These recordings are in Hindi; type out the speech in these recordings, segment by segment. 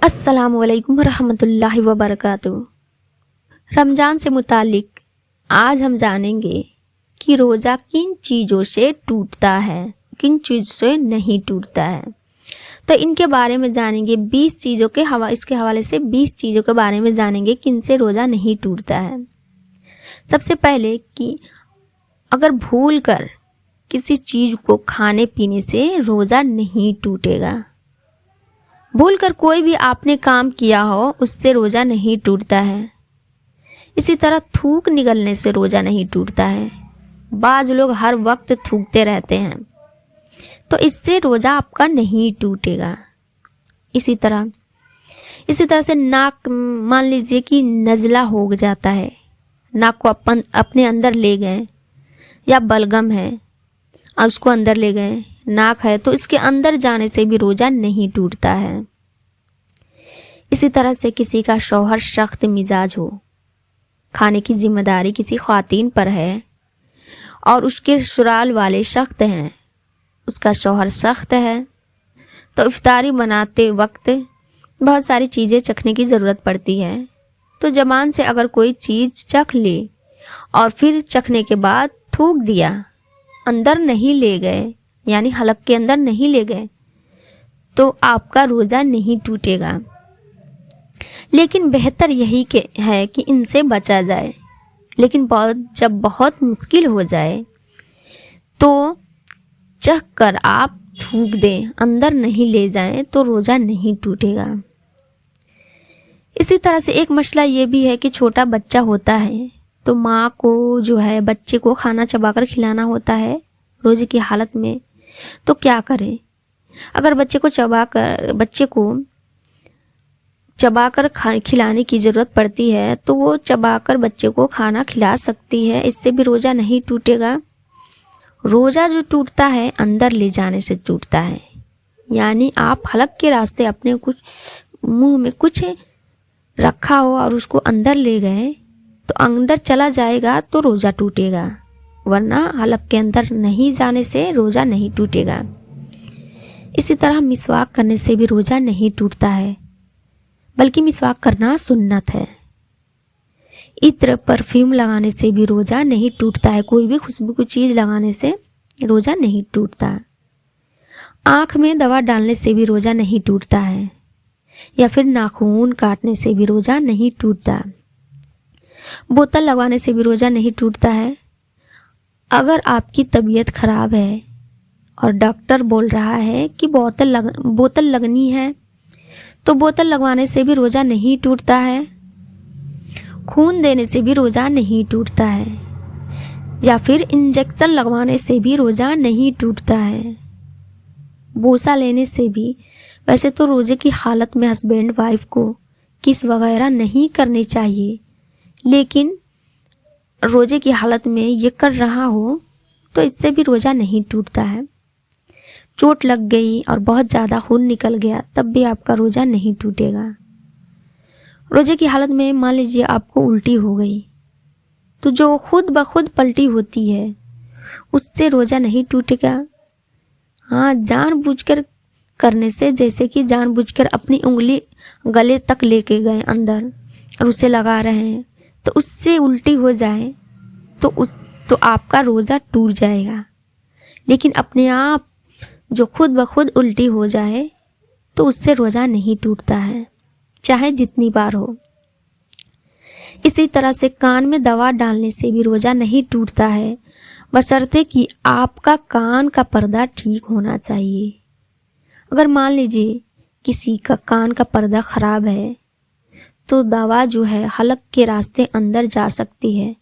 अस्सलामुअलैकुम रहमतुल्लाहि व बरकातुहू। रमज़ान से मुतालिक आज हम जानेंगे कि रोज़ा किन चीज़ों से टूटता है, किन चीज़ से नहीं टूटता है। तो इनके बारे में जानेंगे 20 चीज़ों के इसके हवाले से 20 चीज़ों के बारे में जानेंगे किन से रोज़ा नहीं टूटता है। सबसे पहले कि अगर भूल कर किसी चीज़ को खाने पीने से रोज़ा नहीं टूटेगा। भूल कर कोई भी आपने काम किया हो उससे रोज़ा नहीं टूटता है। इसी तरह थूक निगलने से रोज़ा नहीं टूटता है। बाज़ लोग हर वक्त थूकते रहते हैं तो इससे रोज़ा आपका नहीं टूटेगा। इसी तरह से नाक, मान लीजिए कि नज़ला हो जाता है, नाक को अपने अंदर ले गए, या बलगम है और उसको अंदर ले गए, नाक है तो इसके अंदर जाने से भी रोज़ा नहीं टूटता है। इसी तरह से किसी का शौहर सख्त मिजाज हो, खाने की जिम्मेदारी किसी ख्वातीन पर है और उसके ससुराल वाले सख्त हैं, उसका शौहर सख्त है तो इफ्तारी बनाते वक्त बहुत सारी चीज़ें चखने की ज़रूरत पड़ती है। तो ज़बान से अगर कोई चीज़ चख ले और फिर चखने के बाद थूक दिया, अंदर नहीं ले गए, यानी हलक के अंदर नहीं ले गए, तो आपका रोज़ा नहीं टूटेगा। लेकिन बेहतर यही है कि इनसे बचा जाए। लेकिन जब बहुत मुश्किल हो जाए तो चख कर आप थूक दें, अंदर नहीं ले जाएं, तो रोज़ा नहीं टूटेगा। इसी तरह से एक मसला ये भी है कि छोटा बच्चा होता है तो माँ को जो है बच्चे को खाना चबाकर खिलाना होता है रोज़े की हालत में, तो क्या करें? अगर बच्चे को चबाकर खिलाने की ज़रूरत पड़ती है तो वो चबाकर बच्चे को खाना खिला सकती है, इससे भी रोज़ा नहीं टूटेगा। रोज़ा जो टूटता है अंदर ले जाने से टूटता है, यानी आप हलक के रास्ते अपने कुछ मुंह में कुछ रखा हो और उसको अंदर ले गए तो अंदर चला जाएगा तो रोज़ा टूटेगा, वरना हलक के अंदर नहीं जाने से रोज़ा नहीं टूटेगा। इसी तरह मिसवाक करने से भी रोज़ा नहीं टूटता है, बल्कि मिसवाक करना सुन्नत है। इत्र, परफ्यूम लगाने से भी रोज़ा नहीं टूटता है, कोई भी खुशबू की चीज़ लगाने से रोज़ा नहीं टूटता। आँख में दवा डालने से भी रोज़ा नहीं टूटता है, या फिर नाखून काटने से भी रोज़ा नहीं टूटता। बोतल लगवाने से भी रोज़ा नहीं टूटता है। अगर आपकी तबीयत खराब है और डॉक्टर बोल रहा है कि बोतल लगनी है तो बोतल लगवाने से भी रोज़ा नहीं टूटता है। खून देने से भी रोज़ा नहीं टूटता है, या फिर इंजेक्शन लगवाने से भी रोज़ा नहीं टूटता है। बोसा लेने से भी, वैसे तो रोज़े की हालत में हस्बैंड वाइफ को किस वगैरह नहीं करनी चाहिए, लेकिन रोज़े की हालत में ये कर रहा हो तो इससे भी रोज़ा नहीं टूटता है। चोट लग गई और बहुत ज़्यादा खून निकल गया तब भी आपका रोज़ा नहीं टूटेगा। रोज़े की हालत में मान लीजिए आपको उल्टी हो गई तो जो खुद ब खुद पलटी होती है उससे रोज़ा नहीं टूटेगा। हाँ, जानबूझकर करने से, जैसे कि जानबूझकर अपनी उंगली गले तक लेके गए अंदर और उसे लगा रहे हैं तो उससे उल्टी हो जाए तो आपका रोज़ा टूट जाएगा। लेकिन अपने आप जो खुद ब खुद उल्टी हो जाए तो उससे रोज़ा नहीं टूटता है, चाहे जितनी बार हो। इसी तरह से कान में दवा डालने से भी रोज़ा नहीं टूटता है, बशर्ते कि आपका कान का पर्दा ठीक होना चाहिए। अगर मान लीजिए किसी का कान का पर्दा ख़राब है तो दवा जो है हलक के रास्ते अंदर जा सकती है,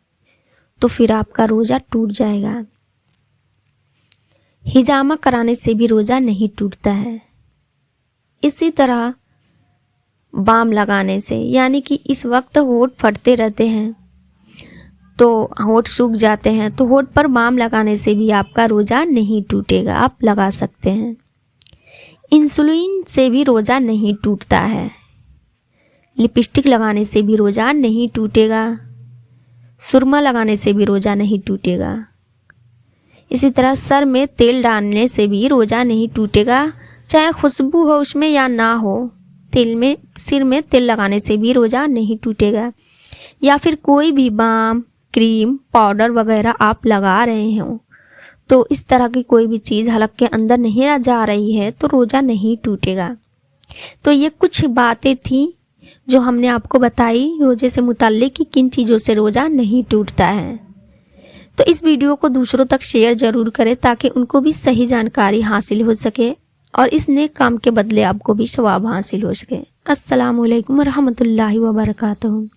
तो फिर आपका रोज़ा टूट जाएगा। हिजामा कराने से भी रोज़ा नहीं टूटता है। इसी तरह बाम लगाने से, यानी कि इस वक्त होंठ फटते रहते हैं तो होंठ सूख जाते हैं, तो होंठ पर बाम लगाने से भी आपका रोज़ा नहीं टूटेगा, आप लगा सकते हैं। इंसुलिन से भी रोज़ा नहीं टूटता है। लिपस्टिक लगाने से भी रोज़ा नहीं टूटेगा। सुरमा लगाने से भी रोज़ा नहीं टूटेगा। इसी तरह सर में तेल डालने से भी रोज़ा नहीं टूटेगा, चाहे खुशबू हो उसमें या ना हो, सिर में तेल लगाने से भी रोज़ा नहीं टूटेगा। या फिर कोई भी बाम, क्रीम, पाउडर वगैरह आप लगा रहे हो तो इस तरह की कोई भी चीज़ हलक के अंदर नहीं जा रही है तो रोज़ा नहीं टूटेगा। तो ये कुछ बातें थी जो हमने आपको बताई रोज़े से मुताल्लिक कि किन चीज़ों से रोज़ा नहीं टूटता है। तो इस वीडियो को दूसरों तक शेयर ज़रूर करें ताकि उनको भी सही जानकारी हासिल हो सके और इस नेक काम के बदले आपको भी सवाब हासिल हो सके। अस्सलामु अलैकुम रहमतुल्लाहि व बरकातहू।